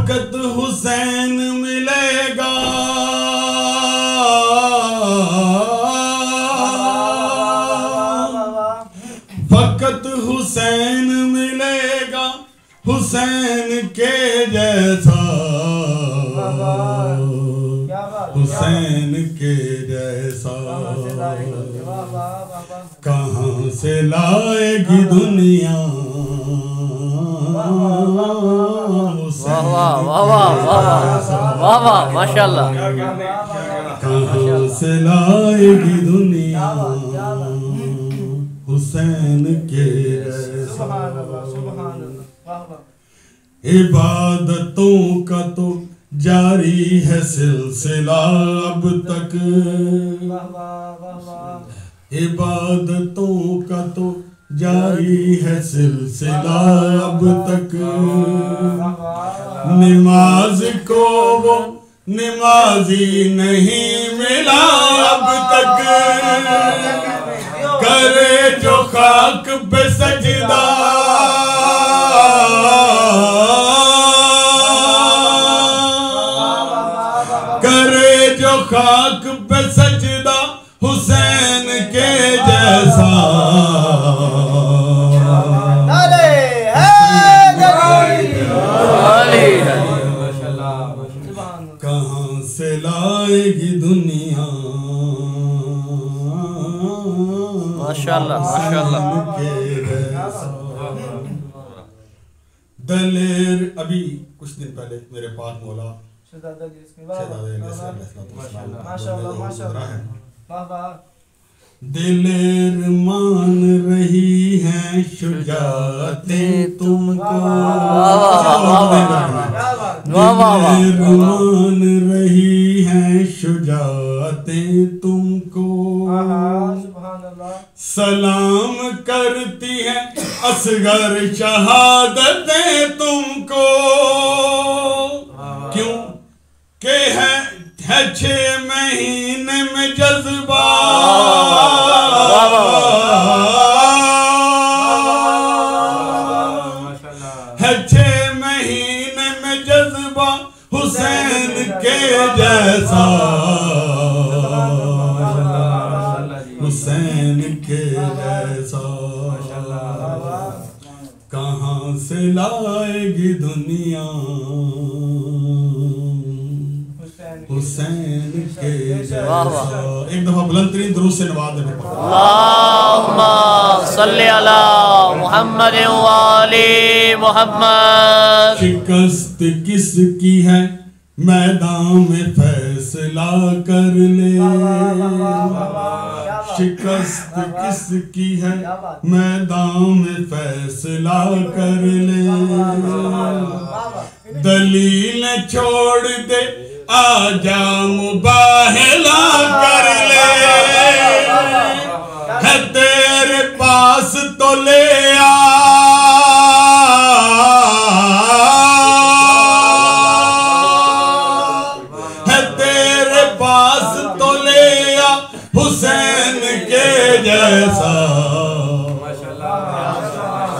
फकत हुसैन मिलेगा, फकत हुसैन मिलेगा, हुसैन के जैसा, हुसैन के जैसा कहाँ से लाएगी दुनिया। वाह वाह वाह वाह वाह वाह माशाल्लाह। कहाँ से लाएगी दुनिया हुसैन के जैसा। इबादतों का तो जारी है सिलसिला अब तक, इबादतों का तो जारी है सिलसिला अब तक। नमाज को वो नमाजी नहीं मिला अब तक, करे जो खाक पे सजदा, करे जो खाक पे सजदा हुसैन के जैसा। कहाँ से लाएगी दुनिया माशाल्लाह माशाल्लाह। दलेर अभी कुछ दिन पहले मेरे पास मौला दिलेर मान रही हैं शुजातें तुमको, दिलेर मान रही हैं शुजातें तुमको, सलाम करती हैं असगर शहादतें तुमको। क्यों के है 6 महीने में जज्बा, है 6 महीने में जज्बा हुसैन के जैसा, हुसैन के जैसा कहाँ से लाएगी दुनिया हुसैन के जैसा। एक दफा बुलंद तरीन दुरूद से नवाज देने पड़ता। अल्लाहुम्मा सल्ली अला मुहम्मद व आले मुहम्मद। शिकस्त किसकी है मैदान में फैसला कर ले, शिकस्त किसकी है मैदान में फैसला कर ले। दलील छोड़ दे आजा मुबाहला कर ले, है तेरे पास तो ले